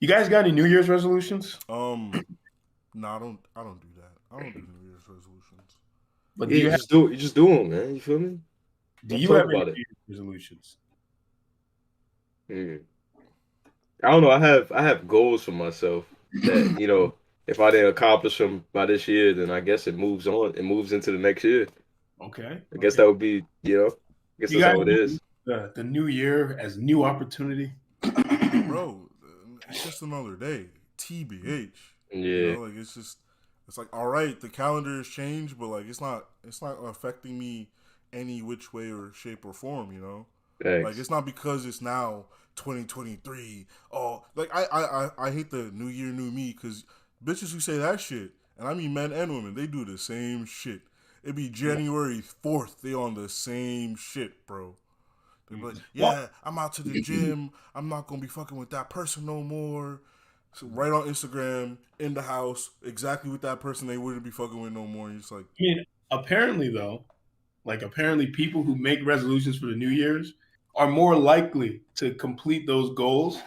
You guys got any New Year's resolutions? No, I don't do that. I don't do New Year's resolutions. But Yeah, you just do them, man. You feel me? do Let's you talk have any about it. New Year's resolutions? Mm. I don't know. I have goals for myself that if I didn't accomplish them by this year, then I guess it moves on. It moves into the next year. Okay, I guess okay. that would be, I guess You that's guys how it view is. the new year as new opportunity? Bro, it's just another day. TBH. Yeah, Like it's like all right, the calendar has changed, but like it's not affecting me any which way or shape or form. Like thanks. it's not because it's now 2023. Oh, like I hate the new year, new me because bitches who say that shit, and I mean men and women, they do the same shit. It be January 4th, they on the same shit, bro. They be like, Well, yeah, I'm out to the gym. I'm not gonna be fucking with that person no more. So right on Instagram, in the house, exactly with that person they wouldn't be fucking with no more. And it's like, I mean, apparently though, like apparently people who make resolutions for the New Year's are more likely to complete those goals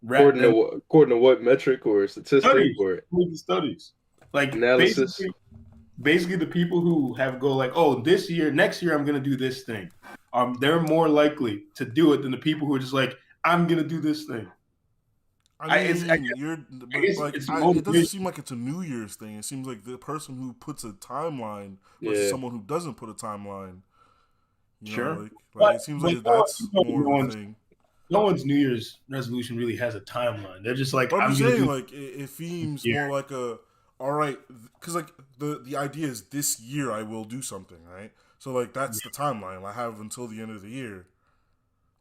than According to what metric or statistic studies. or With the studies, like analysis? basically the people who have go like, oh, this year, next year, I'm gonna do this thing. They're more likely to do it than the people who are just like, I'm gonna do this thing. I I mean, guess but like, it's it doesn't motivation. seem like it's a New Year's thing. It seems like the person who puts a timeline versus Yeah, someone who doesn't put a timeline. Sure, Like it seems but like that's more of a thing. no one's New Year's resolution really has a timeline. They're just like, But I'm I'm just gonna saying, do like, it this seems year. more like all right, because like the idea is this year I will do something, right? So like that's the timeline. I have until the end of the year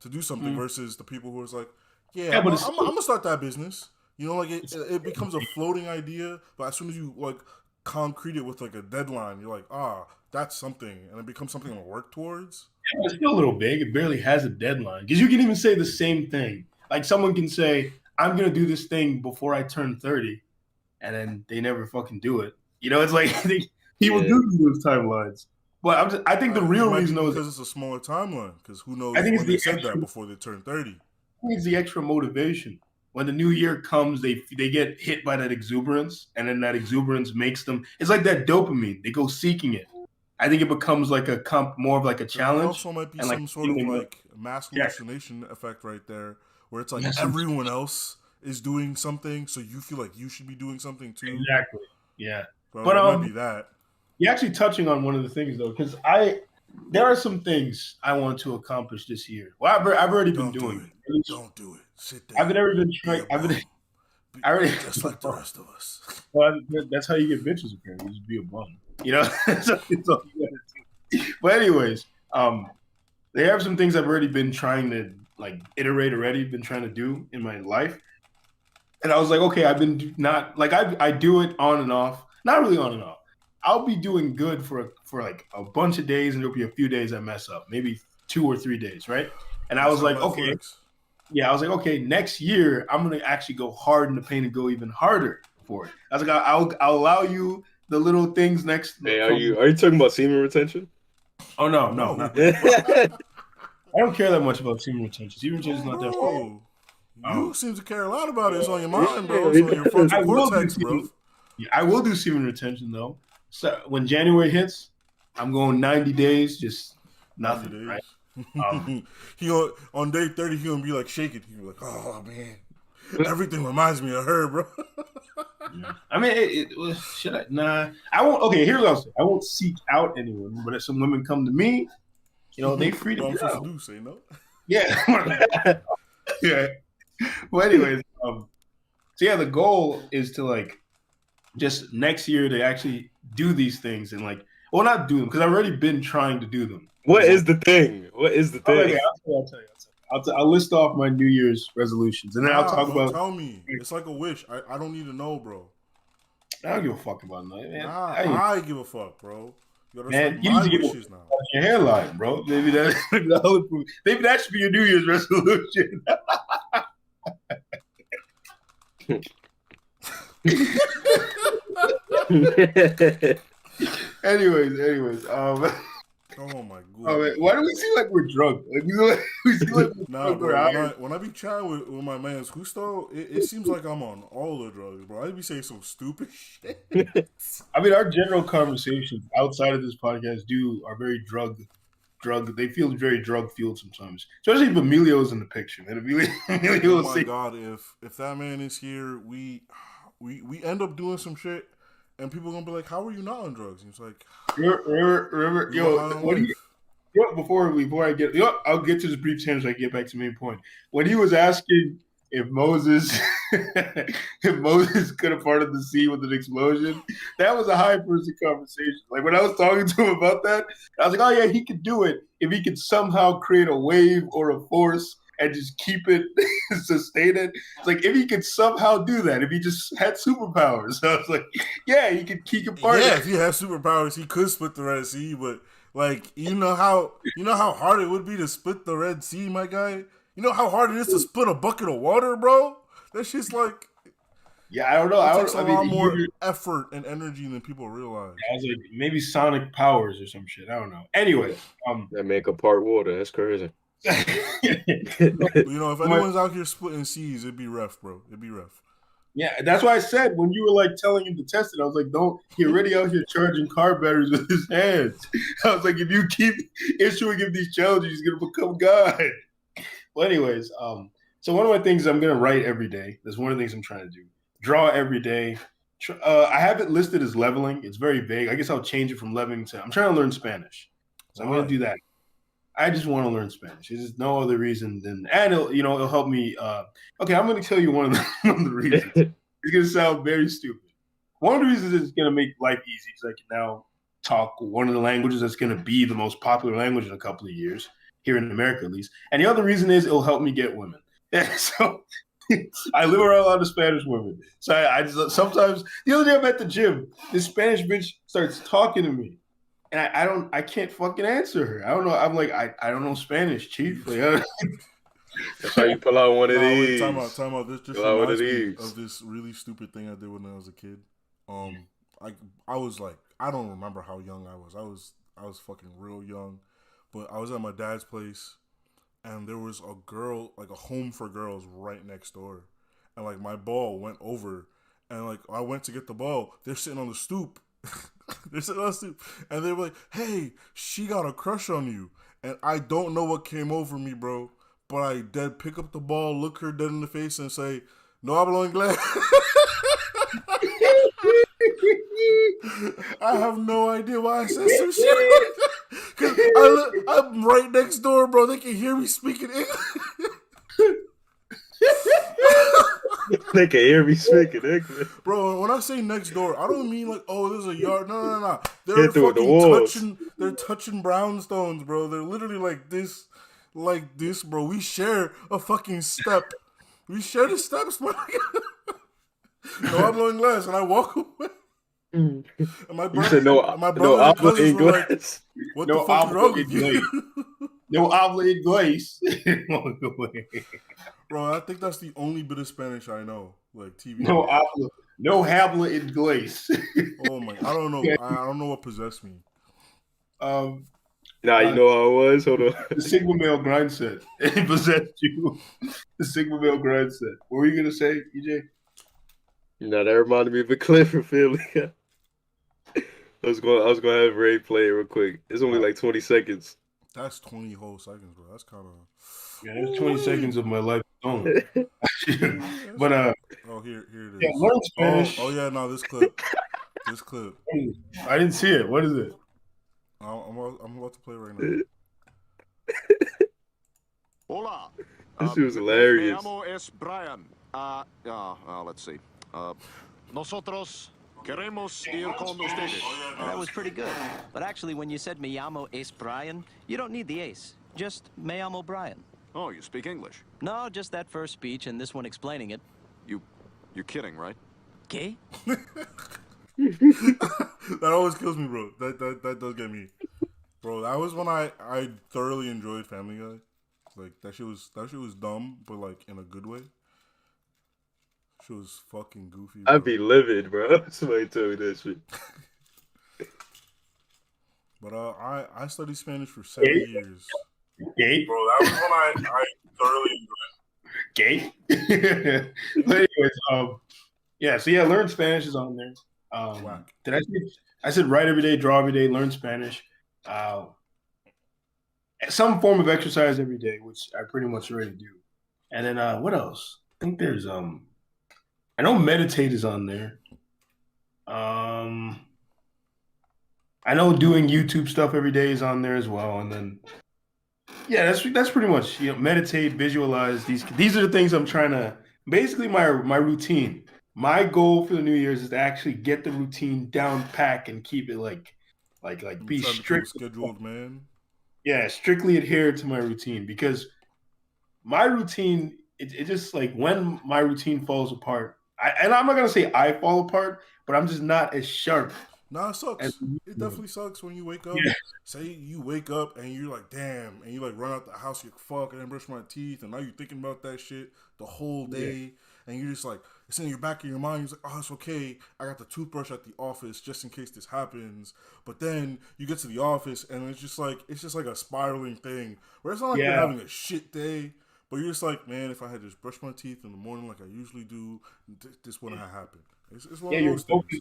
to do something Mm. versus the people who is like, yeah, Yeah, I'm but gonna, it's I'm, still, I'm gonna start that business. Like it's it becomes a floating idea, but as soon as you like concrete it with like a deadline, you're like, that's something, and it becomes something to work towards. still a little vague. It barely has a deadline because you can even say the same thing. Like someone can say, I'm gonna do this thing before I turn 30, and then they never fucking do it. It's like people yeah. do those timelines. But I think the It real might be reason though is because it's a smaller timeline. Because who I knows think it's when they the said that extra before they turned 30. it's the extra motivation. When the new year comes, they get hit by that exuberance, and then that exuberance makes them. It's like that dopamine. They go seeking it. I think it becomes like a more of like a There challenge also might be and like some sort of feeling like, like mass yeah, hallucination effect right there, where it's like yes, everyone else is doing something, so you feel like you should be doing something too. exactly, yeah. So But it might be that. you're actually touching on one of the things though, because there are some things I want to accomplish this year. Well, I've already been Don't do doing. it. At least Don't do it. Sit I've been down. already been Be trying. a bum. I already. Be just like the rest of us. Well, that's how you get bitches apparently. You just be a bum. That's all you gotta do. But anyways, they have some things I've already been trying to like iterate already. Been trying to do in my life, and I was like, okay, I've been not like I do it on and off. Not really on and off. I'll be doing good for like a bunch of days, and there'll be a few days I mess up, maybe 2 or 3 days, right? And I That's was how like, life okay, works. yeah, I was like, okay, next year I'm gonna actually go hard in the paint and go even harder for it. I was like, I'll allow you the little things next Hey, from. are you talking about semen retention? Oh no, no, No, not that. Yeah. I don't care that much about semen retention. Semen retention is no, not that far. bro. You Um, seem to care a lot about it. It's on your mind, bro. Yeah, It's he on your does. frontal I will do cortex, bro. semen. Yeah, I will do semen retention though. So when January hits, I'm going 90 days, just 90 nothing, right? Um, days. On day 30, he gonna be like shaking. He gonna be like, oh man, everything reminds me of her, bro. I mean, should I? Nah, I won't. Okay, here's what I'll say. I won't seek out anyone, but if some women come to me, they free to What I'm supposed to go. do? Say no. Yeah, yeah. Well, anyways, so yeah, the goal is to like just next year to actually do these things and like, well, not do them because I've already been trying to do them for What the is longest. the thing? What is the Oh, okay, thing? I'll list off my New Year's resolutions and then I'll Nah, talk don't about. tell me. It's like a wish. I don't need to know, bro. I don't give a fuck about that, man. Nah, I give a fuck, bro. You gotta respect Man, you my need to get wishes now. your hairline, bro. Maybe maybe that should be your New Year's resolution. anyways, Oh my Oh, man. god. Why do we seem like we're drunk? Like we seem like we're Nah, drunk or bro. high. When I be chatting with my man's Gusto, it seems like I'm on all the drugs, bro. I be saying some stupid shit. I mean, our general conversations outside of this podcast are very drug. They feel very drug fueled sometimes, especially if Emilio's in the picture. Man, Emilio Oh will my say, god, if that man is here, we end up doing some shit, and people gonna be like, "How are you not on drugs?" And it's like, remember, we were yo, high on what do you? life. Yo, before I get, I'll get to this brief tangent. So I get back to the main point. When he was asking if Moses, if Moses could have parted the sea with an explosion, that was a high person conversation. Like when I was talking to him about that, I was like, oh yeah, he could do it if he could somehow create a wave or a force and just keep it sustained. It's like if he could somehow do that, if he just had superpowers. So I was like, yeah, he could part Yeah, it. if he had superpowers, he could split the Red Sea. But like, you know how hard it would be to split the Red Sea, my guy. You know how hard it is to split a bucket of water, bro. That shit's like Yeah, I don't know. it takes a I mean, lot more effort and energy than people realize. I was like, maybe sonic powers or some shit. I don't know. Anyways, That make apart water. That's crazy. But, you know, if anyone's out here splitting seas, it'd be rough, bro. It'd be rough. yeah, that's why I said when you were like telling him to test it, I was like, don't he already out here charging car batteries with his hands. I was like, if you keep issuing him these challenges, he's gonna become God. Well, anyways, so one of my things I'm gonna write every day. That's one of the things I'm trying to do. Draw every day. I have it listed as leveling. It's very vague. I guess I'll change it from leveling to. I'm trying to learn Spanish, so I'm gonna Why? do that. I just want to learn Spanish. There's no other reason than, and it'll help me. Okay, I'm going to tell you one of the, one of the reasons. It's going to sound very stupid. One of the reasons is it's going to make life easy because I can now talk one of the languages that's going to be the most popular language in a couple of years here in America, at least. And the other reason is it'll help me get women. So I live around a lot of Spanish women. So I just sometimes the other day I'm at the gym. This Spanish bitch starts talking to me. And I can't fucking answer her. I don't know. I'm like, I don't know Spanish, chief. Like, That's how you pull out one of Nah, wait, time out, these. time out. This just Pull out one of reminds me these. of this really stupid thing I did when I was a kid. I I was like, I don't remember how young I was. I was fucking real young, but I was at my dad's place, and there was a girl, like a home for girls, right next door, and like my ball went over, and like I went to get the ball. They're sitting on the stoop. They're sitting on the stoop, and they were like, "Hey, she got a crush on you," and I don't know what came over me, bro. But I dead pick up the ball, look her dead in the face, and say, "No hablo inglés." I have no idea why I said some shit like that. Cause I'm right next door, bro. They can hear me speaking English. They can hear me speaking English. Bro, when I say next door, I don't mean like, oh, there's a yard. No, no, no. They're Get through the fucking walls. they're touching brownstones, bro. They're literally like this, bro. We share a fucking step. We share the steps, bro. No, I'm blowing glass, and I walk away. And my You said no, my no brothers and habla cousins were like, inglés. "What the no fuck is habla wrong with you?" inglés. No habla inglés. Bro, I think that's the only bit of Spanish I know, like TV. No habla inglés. Oh my, I don't know. I don't know what possessed me. um, Nah, you know how it was? Hold on. the Sigma male grind set. It possessed you. The Sigma male grind set. What were you gonna say, EJ? Nah, that reminded me of a clip from Philly. I was gonna have Ray play it real quick. It's only like 20 seconds. That's 20 whole seconds, bro. That's kind of. Yeah, there's 20 seconds of my life gone. But Oh, here it yeah, is. learn Spanish. Oh yeah, no, this clip. I didn't see it. What is it? I'm about to play right now. Hola. This shit was hilarious. Me llamo es Brian. Let's see. Nosotros queremos ir con ustedes. That was pretty good. But actually, when you said me llamo Ace Brian, you don't need the ace. Just me llamo Brian. Oh, you speak English. No, just that first speech and this one explaining it. You're kidding, right? ¿Qué? That always kills me, bro. That does get me, bro. That was when I thoroughly enjoyed Family Guy. Like that shit was dumb, but like in a good way. She was fucking goofy. Bro. I'd be livid, bro. Somebody told me that shit. But I studied Spanish for Gay? 7 years. Gay? Bro, that was when I thoroughly Gay? But anyways, yeah. So yeah, learn Spanish is on there. whack. Did I say? I said write every day, draw every day, learn Spanish. Some form of exercise every day, which I pretty much already do. And then what else? I think there's I know meditate is on there. I know doing YouTube stuff every day is on there as well. And then yeah, that's pretty much, meditate, visualize. These are the things I'm trying to, basically my routine. My goal for the New Year's is to actually get the routine down pack and keep it like be Trying to become a strict. scheduled man. Yeah, strictly adhere to my routine, because my routine, it just, like, when my routine falls apart, and I'm not gonna say I fall apart, but I'm just not as sharp Nah, it as sucks. It definitely sucks when you wake up. yeah. Say you wake up and you're like, damn, and you like run out the house, you're like, fuck, I didn't brush my teeth, and now you're thinking about that shit the whole day, and you're just like, it's in your back of your mind. You're like, oh, it's okay. I got the toothbrush at the office just in case this happens. But then you get to the office and it's just like a spiraling thing where it's not like you're Yeah. having a shit day, but you're just like, man, if I had just brushed my teeth in the morning like I usually do, this wouldn't have happened. It's one Yeah, of your those things. focus.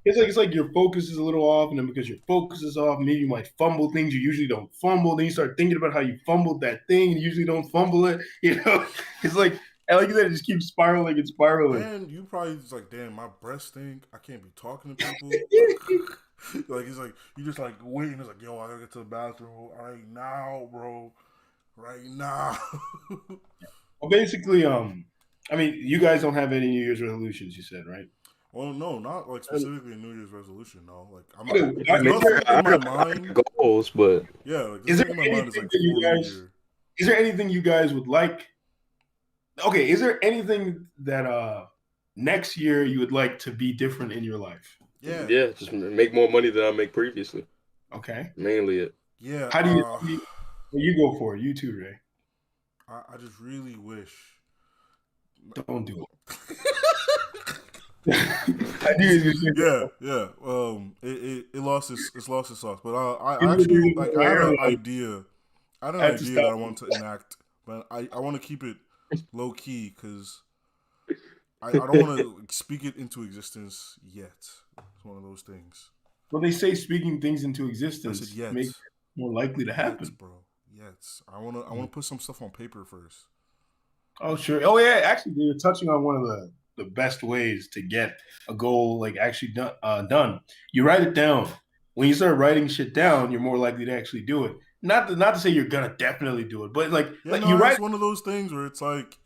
It's like your focus is a little off, and then because your focus is off, maybe you might fumble things you usually don't fumble. Then you start thinking about how you fumbled that thing, and you usually don't fumble it. It's like, and like you said, it just keeps spiraling and spiraling. And you probably just like, damn, my breath stink. I can't be talking to people. Like, it's like, you just like waiting. It's like, yo, I gotta get to the bathroom right now, bro. Right now. Well, basically, I mean, you guys don't have any New Year's resolutions, you said, right? Well, no, not like specifically a New Year's resolution. No, like Okay, there's nothing in my mind. got goals, but Yeah, like Is there's there nothing in my mind is anything like that you for the guys? year. Is there anything you guys would like? Okay, is there anything that next year you would like to be different in your life? Yeah, yeah, just make more money than I make previously. Okay. Mainly it. yeah. How do you? Well, you go for it. You too, Ray. I just really wish. Don't do it. I knew you was gonna say Yeah. It lost its lost its sauce. But I You actually really like were I had an like, idea. I had an I had to idea stop that I you. want to enact, but I want to keep it low key because I don't want to speak it into existence yet. It's one of those things. When they say speaking things into I said existence yet, makes it more likely to yet, happen. bro. Yet. I wanna put some stuff on paper first. Oh, sure. Oh, yeah. Actually, you're touching on one of the best ways to get a goal like actually done. You write it down. When you start writing shit down, you're more likely to actually do it. Not to say you're gonna definitely do it, but like, Yeah, like no, you write. it's one of those things where it's like,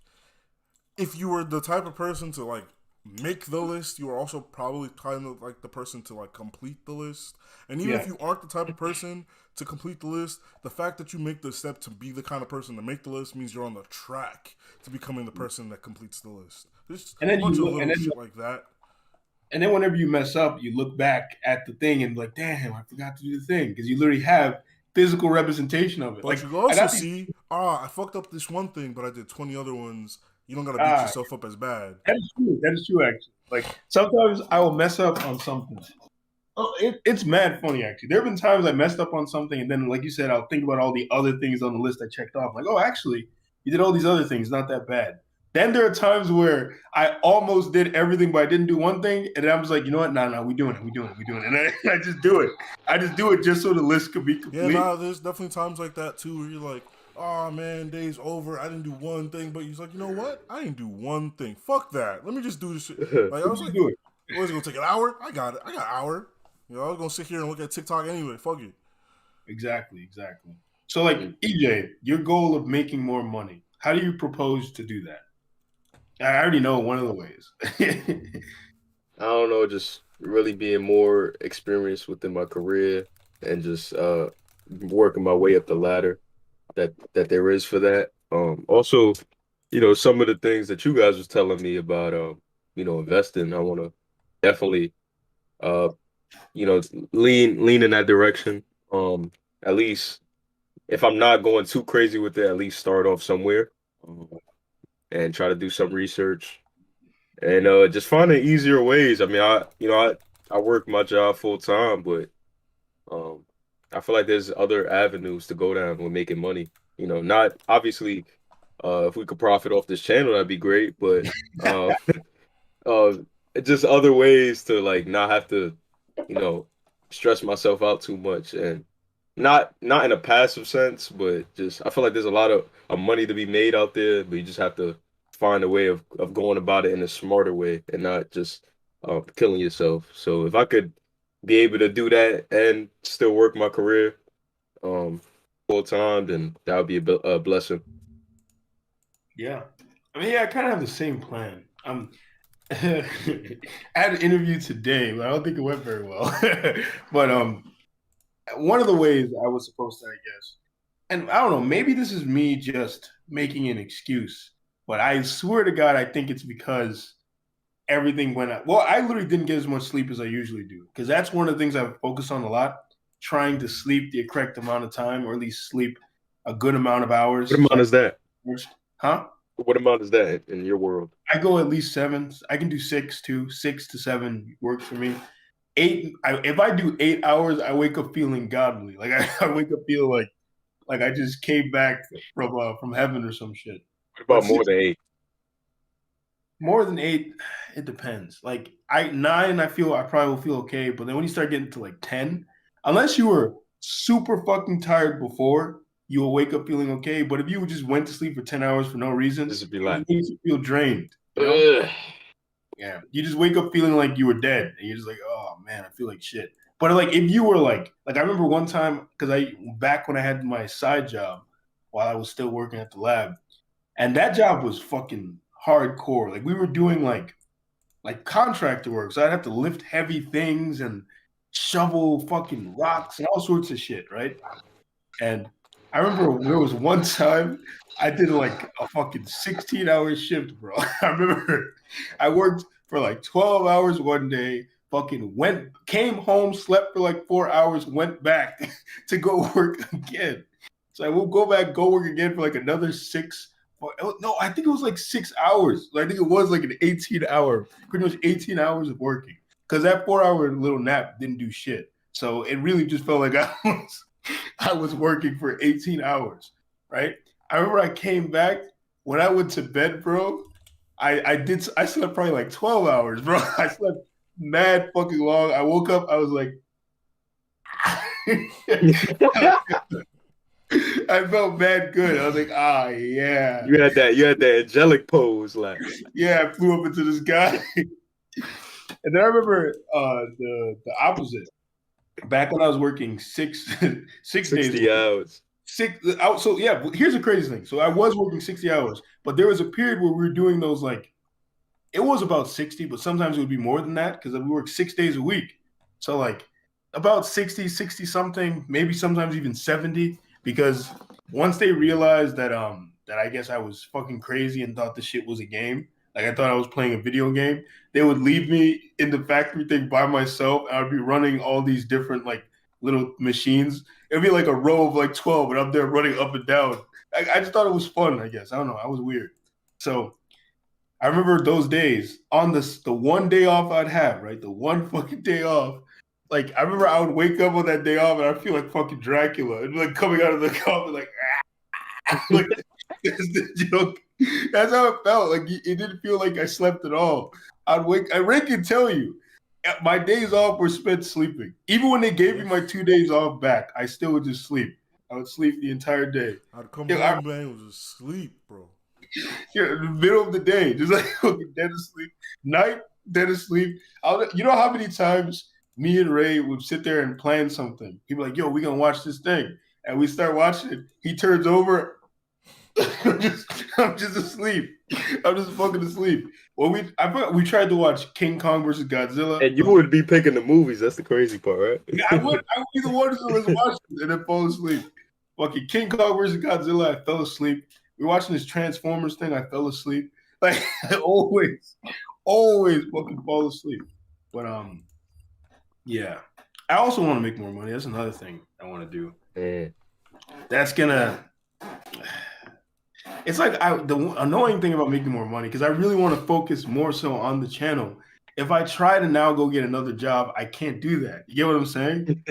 if you were the type of person to like make the list, you are also probably kind of like the person to like complete the list. And even Yeah. if you aren't the type of person to complete the list, the fact that you make the step to be the kind of person to make the list means you're on the track to becoming the person that completes the list. There's And a then bunch you of look, and little then shit like that. and then whenever you mess up, you look back at the thing and be like, damn, I forgot to do the thing, because you literally have physical representation of it. But Like, you can I also got these. see, I fucked up this one thing, but I did 20 other ones. You don't gotta beat yourself up as bad. That is true. That is true, actually. Like, sometimes I will mess up on something. Oh, it's mad funny, actually. There have been times I messed up on something, and then, like you said, I'll think about all the other things on the list I checked off. Like, oh, actually, you did all these other things. Not that bad. Then there are times where I almost did everything, but I didn't do one thing, and then I was like, you know what? No, we doing it. And I just do it. I just do it just so the list could be Yeah, complete. nah, there's definitely times like that too where you're like, oh man, day's over. I didn't do one thing, but he's like, you know what? I didn't do one thing. Fuck that. Let me just do this shit. Like I was like, do it. what is it gonna take an hour? I got it. I got an hour. You know, I was gonna sit here and look at TikTok anyway. Fuck it. Exactly. So, like, EJ, your goal of making more money, how do you propose to do that? I already know one of the ways. I don't know, just really being more experienced within my career and just working my way up the ladder that there is for that. Also, some of the things that you guys was telling me about investing, I want to definitely uh lean in that direction. At least if I'm not going too crazy with it, at least start off somewhere, and try to do some research and just finding easier ways. I mean, I work my job full time, but um, I feel like there's other avenues to go down with making money. You know, not obviously, if we could profit off this channel, that'd be great. But uh, uh, just other ways to like not have to, you know, stress myself out too much, and not in a passive sense, but just I feel like there's a lot of money to be made out there, but you just have to find a way of going about it in a smarter way and not just killing yourself. So if I could be able to do that and still work my career um full time, then that would be a blessing. Yeah. I mean, yeah, I kind of have the same plan. I had an interview today, but I don't think it went very well. But one of the ways I was supposed to, I guess, and I don't know, maybe this is me just making an excuse, but I swear to God, I think it's because everything went out. Well, I literally didn't get as much sleep as I usually do because that's one of the things I've focused on a lot, trying to sleep the correct amount of time or at least sleep a good amount of hours. What amount is that? Huh? What amount is that in your world? I go at least 7. I can do 6 too. 6 to 7 works for me. If I do 8 hours, I wake up feeling godly. Like I wake up feeling like I just came back from heaven or some shit. What But about more than 8? more than 8, it depends. Like 9, I feel I probably will feel okay. But then when you start getting to like 10, unless you were super fucking tired before, you will wake up feeling okay. But if you just went to sleep for 10 hours for no reason, This would be it like, makes you feel drained. You know? ugh. Yeah, you just wake up feeling like you were dead, and you're just like, oh man, I feel like shit. But like, if you were like I remember one time because back when I had my side job while I was still working at the lab, and that job was fucking hardcore. Like we were doing like contractor work, so I'd have to lift heavy things and shovel fucking rocks and all sorts of shit, right? And I remember there was one time I did like a fucking 16-hour shift, bro. I remember I worked for like 12 hours one day, fucking came home, slept for like 4 hours, went back to go work again. So I will go work again for like another 6. No, I think it was like 6 hours. I think it was like an 18-hour, pretty much 18 hours of working. Because that 4-hour little nap didn't do shit. So it really just felt like I was working for 18 hours, right? I remember I came back when I went to bed, bro. I slept probably like 12 hours, bro. I slept mad fucking long. I woke up, I was like, I felt mad good. I was like, yeah. You had that angelic pose, like Yeah, I flew up into the sky. And then I remember the opposite. Back when I was working 6 days, 60 hours. So yeah, here's the crazy thing. So I was working 60 hours, but there was a period where we were doing those like it was about 60, but sometimes it would be more than that because we worked 6 days a week. So like about 60 something, maybe sometimes even 70, because once they realized that I guess I was fucking crazy and thought the shit was a game, like I thought I was playing a video game, they would leave me in the factory thing by myself. And I'd be running all these different like little machines. It'd be like a row of like 12, and I'm there running up and down. I just thought it was fun, I guess. I don't know. I was weird. So I remember those days on the one day off I'd have, right? The one fucking day off. Like I remember I would wake up on that day off and I'd feel like fucking Dracula. It'd be like coming out of the coffin like, like that's the joke. That's how it felt. Like it didn't feel like I slept at all. I can tell you, my days off were spent sleeping. Even when they gave me my 2 days off back, I still would just sleep. I would sleep the entire day. I'd come home, man, was asleep, bro. Yeah, in the middle of the day, just like dead asleep. Night, dead asleep. You know how many times me and Ray would sit there and plan something? He'd be like, "Yo, we gonna watch this thing," and we start watching it. He turns over. I'm just asleep. I'm just fucking asleep. Well, we tried to watch King Kong versus Godzilla, And you would be picking the movies. That's the crazy part, right? I would be the one who was watching and then fall asleep. Fucking King Kong versus Godzilla, I fell asleep. We were watching this Transformers thing, I fell asleep. Like I always fucking fall asleep. But yeah. I also want to make more money. That's another thing I want to do. Yeah. That's gonna. It's like the annoying thing about making more money because I really want to focus more so on the channel. If I try to now go get another job, I can't do that. You get what I'm saying?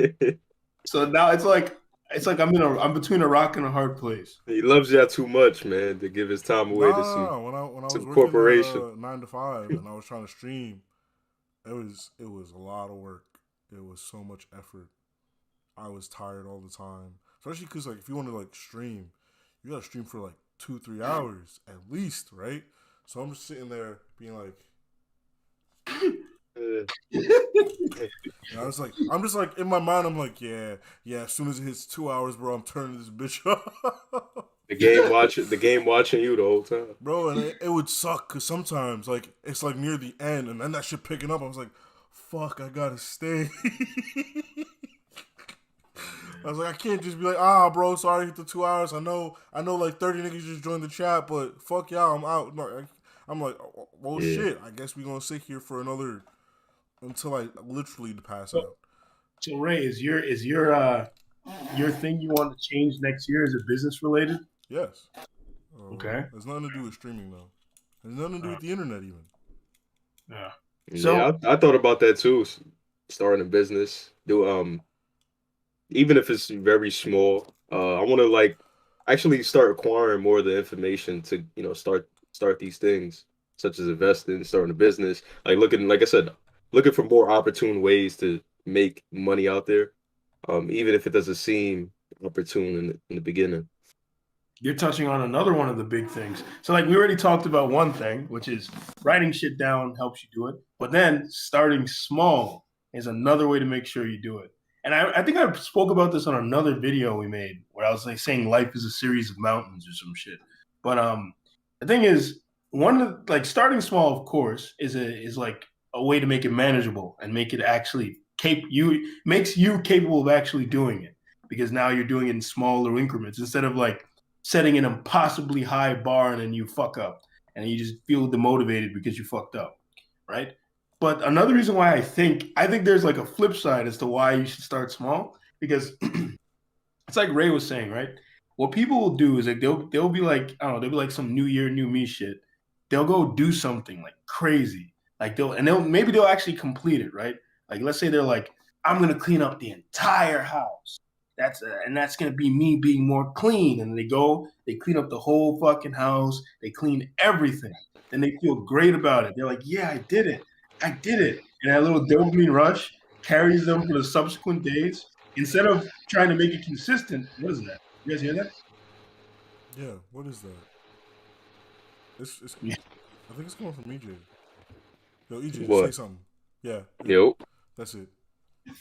So now it's like I'm between a rock and a hard place. He loves y'all too much, man, to give his time away to Nah. When I was some working that corporation. 9 to 5 and I was trying to stream, it was a lot of work. It was so much effort. I was tired all the time, especially because like if you want to like stream, you gotta stream for like 2-3 hours at least, right? So I'm just sitting there being like, Uh, and I'm just like in my mind, I'm like, yeah. As soon as it hits 2 hours, bro, I'm turning this bitch off. the game watching you the whole time. Bro, and it would suck because sometimes like it's like near the end, and then that shit picking up. I was like, fuck, I gotta stay. I was like, I can't just be like, bro, sorry, hit the 2 hours. I know, like 30 niggas just joined the chat, but fuck y'all, I'm out. No, I'm like, well, Yeah. shit. I guess we gonna sit here for another until I literally pass out. So Ray, is your thing you want to change next year? Is it business related? Yes. Okay. There's nothing to do with streaming though. There's nothing to do with the internet even. Yeah. Yeah, I thought about that too. Starting a business, even if it's very small. I want to like actually start acquiring more of the information to start these things, such as investing, starting a business, like I said, looking for more opportune ways to make money out there, even if it doesn't seem opportune in the beginning. You're touching on another one of the big things. So like we already talked about one thing, which is writing shit down helps you do it. But then starting small is another way to make sure you do it. And I think I spoke about this on another video we made where I was like saying life is a series of mountains or some shit. But the thing is, like starting small, of course, is like a way to make it manageable and make it actually makes you capable of actually doing it because now you're doing it in smaller increments instead of like setting an impossibly high bar and then you fuck up and you just feel demotivated because you fucked up, right? But another reason why I think there's like a flip side as to why you should start small because it's like Ray was saying, right? What people will do is like they'll be like I don't know, they'll be like some new year, new me shit. They'll go do something like crazy, like they'll actually complete it, right? Like let's say they're like, I'm gonna clean up the entire house. That's gonna be me being more clean, and they clean up the whole fucking house, they clean everything, then they feel great about it. They're like, yeah, I did it, and that little dopamine rush carries them for the subsequent days instead of trying to make it consistent. What is that? You guys hear that? Yeah, what is that? It's Yeah. I think it's coming from EJ. Yo, EJ, What? say something. Yeah. Yo, That's it.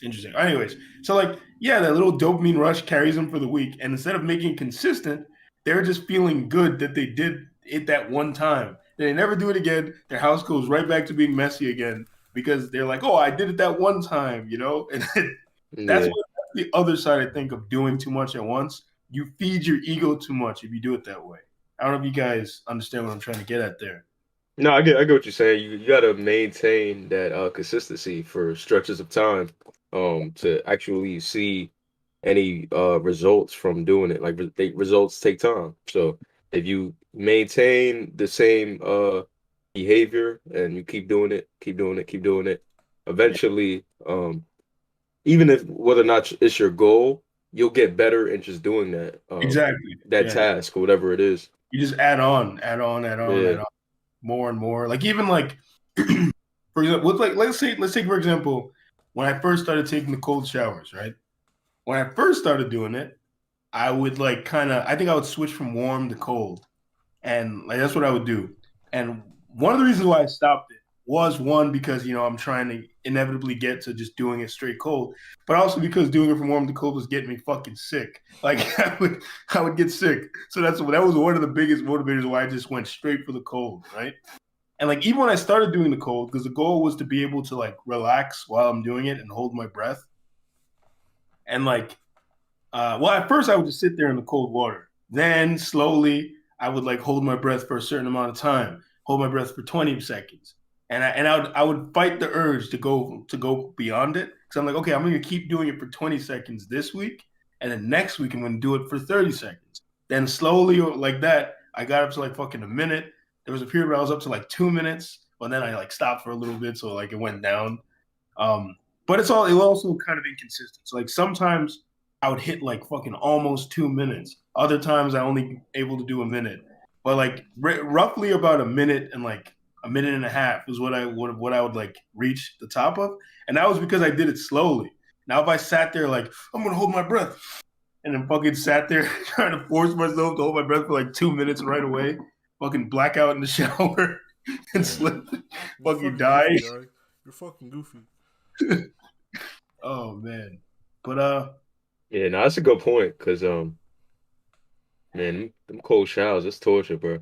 Interesting. Anyways, so like, yeah, that little dopamine rush carries them for the week, and instead of making it consistent, they're just feeling good that they did it that one time. They never do it again. Their house goes right back to being messy again because they're like, "Oh, I did it that one time," you know. And that's yeah. what that's the other side, I think, of doing too much at once. You feed your ego too much if you do it that way. I don't know if you guys understand what I'm trying to get at there. No, I get what you're saying. You got to maintain that consistency for stretches of time, to actually see any results from doing it. Like results take time. So if you maintain the same behavior and you keep doing it, keep doing it, keep doing it, eventually, even if whether or not it's your goal, you'll get better in just doing Exactly. that Yeah. task or whatever it is. You just add on, add on, add on, Yeah. add on, more and more. Like even like, for example, like let's take for example, when I first started taking the cold showers, right? When I first started doing it, I would like I think I would switch from warm to cold, and like that's what I would do. And one of the reasons why I stopped it was one because I'm trying to inevitably get to just doing it straight cold, but also because doing it from warm to cold was getting me fucking sick. Like I would get sick, so that was one of the biggest motivators why I just went straight for the cold, right? And like even when I started doing the cold, because the goal was to be able to like relax while I'm doing it and hold my breath, and like well, at first I would just sit there in the cold water. Then slowly I would like hold my breath for a certain amount of time, hold my breath for 20 seconds. And I would fight the urge to go beyond it. Because I'm like, okay, I'm gonna keep doing it for 20 seconds this week, and then next week I'm gonna do it for 30 seconds. Then slowly like that, I got up to like fucking a minute. There was a period where I was up to like 2 minutes, but then I like stopped for a little bit, so like it went down. Um, but it also kind of inconsistent. So like sometimes I would hit like fucking almost 2 minutes. Other times I only able to do a minute, but like roughly about a minute and like a minute and a half is what I would like reach the top of, and that was because I did it slowly. Now if I sat there like I'm gonna hold my breath and then fucking sat there trying to force myself to hold my breath for like 2 minutes right away, fucking black out in the shower and slip, fucking die. Goofy, right? You're fucking goofy. Oh man, but Yeah, no, that's a good point. Cause man, them cold showers, it's torture, bro.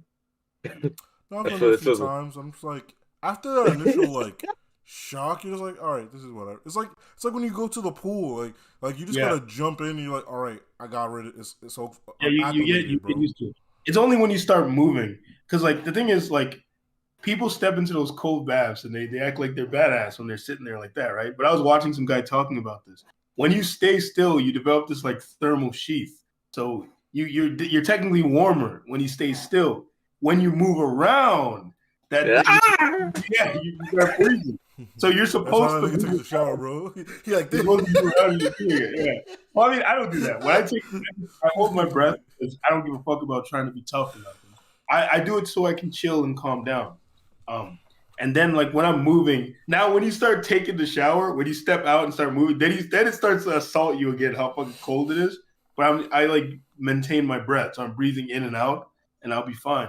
No, I've I done it feel a it few feels. times. I'm just like, after that initial like shock, you're just like, all right, this is whatever. It's like when you go to the pool, like you just yeah, gotta jump in. And you're like, all right, I got rid of it. It's so yeah, I'm you acclimated, get bro. used to it. It's only when you start moving, because like the thing is like people step into those cold baths and they act like they're badass when they're sitting there like that, right? But I was watching some guy talking about this. When you stay still, you develop this like thermal sheath. So you're technically warmer when you stay still. When you move around, that Ah! yeah, you start freezing. So you're That's how supposed that to nigga takes move a shower, around. bro. He like You're this. supposed to move around and you're doing it. Yeah. Well, I mean, I don't do that. When I take, I hold my breath because I don't give a fuck about trying to be tough or nothing. I do it so I can chill and calm down. Um, and then like when I'm moving, now when you start taking the shower, when you step out and start moving, then it starts to assault you again how fucking cold it is. But I like maintain my breath, so I'm breathing in and out, and I'll be fine.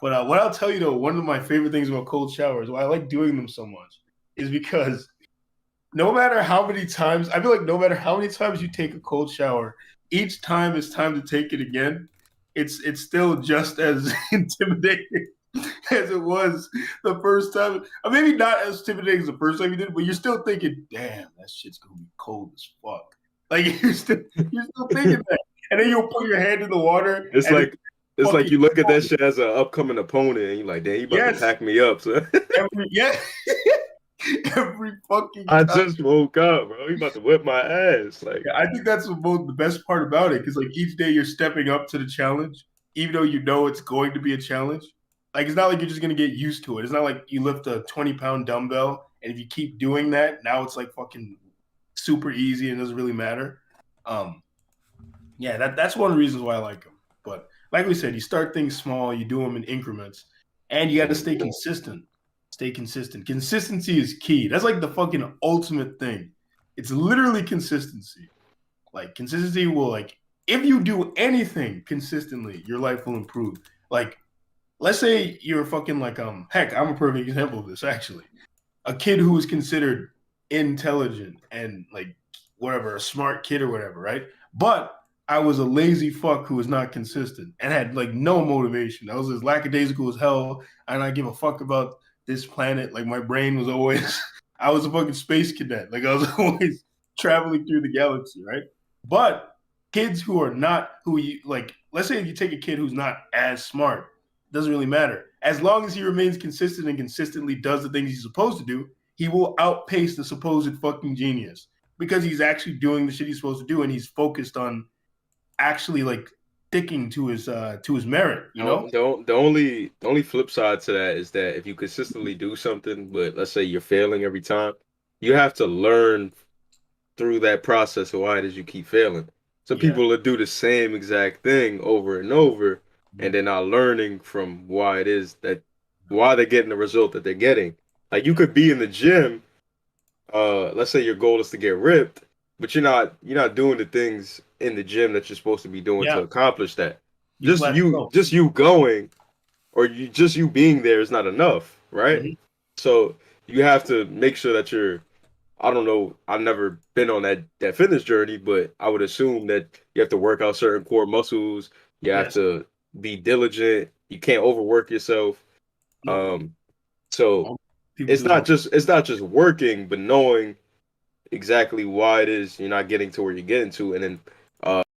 But what I'll tell you though, one of my favorite things about cold showers, why I like doing them so much, is because no matter how many times, I feel like no matter how many times you take a cold shower, each time it's time to take it again, it's still just as intimidating as it was the first time. Or maybe not as intimidating as the first time you did it, but you're still thinking, damn, that shit's gonna be cold as fuck. Like you're still thinking that. And then you'll put your hand in the water It's and it's like it's like fucking you look at that shit as an upcoming opponent, and you're like, "Damn, he about to yes, pack me up." So yeah, every fucking I time. just woke up, bro. He about to whip my ass. Like, Yeah, I think that's the best part about it because like each day you're stepping up to the challenge, even though you know it's going to be a challenge. Like it's not like you're just gonna get used to it. It's not like you lift a 20-pound dumbbell and if you keep doing that, now it's like fucking super easy and doesn't really matter. Um, yeah, that's one of the reasons why I like them. But like we said, you start things small, you do them in increments, and you got to stay consistent. Stay consistent. Consistency is key. That's like the fucking ultimate thing. It's literally consistency. Like consistency will like if you do anything consistently, your life will improve. Like let's say you're fucking like heck, I'm a perfect example of this actually. A kid who is considered intelligent and like whatever, a smart kid or whatever, right? But I was a lazy fuck who was not consistent and had like no motivation. I was as lackadaisical as hell. And I give a fuck about this planet. Like my brain was always, I was a fucking space cadet. Like I was always traveling through the galaxy, right? But kids who are not who you like, let's say if you take a kid who's not as smart, doesn't really matter. As long as he remains consistent and consistently does the things he's supposed to do, he will outpace the supposed fucking genius because he's actually doing the shit he's supposed to do and he's focused on actually like sticking to his merit, you know? the only flip side to that is that if you consistently do something, but let's say you're failing every time, you have to learn through that process of why it is you keep failing. So Yeah. people will do the same exact thing over and over, and they're not learning from why it is that why they're getting the result that they're getting. Like you could be in the gym, let's say your goal is to get ripped, but you're not doing the things in the gym that you're supposed to be doing to Yeah. accomplish that. You Just you plateau. just you going or you being there is not enough, right? Mm-hmm. So you have to make sure that you're I don't know. I've never been on that fitness journey, but I would assume that you have to work out certain core muscles. You have Yes. to be diligent. You can't overwork yourself. Nope. Um, so All people it's do it not all. just working, but knowing exactly why it is you're not getting to where you're getting to, and then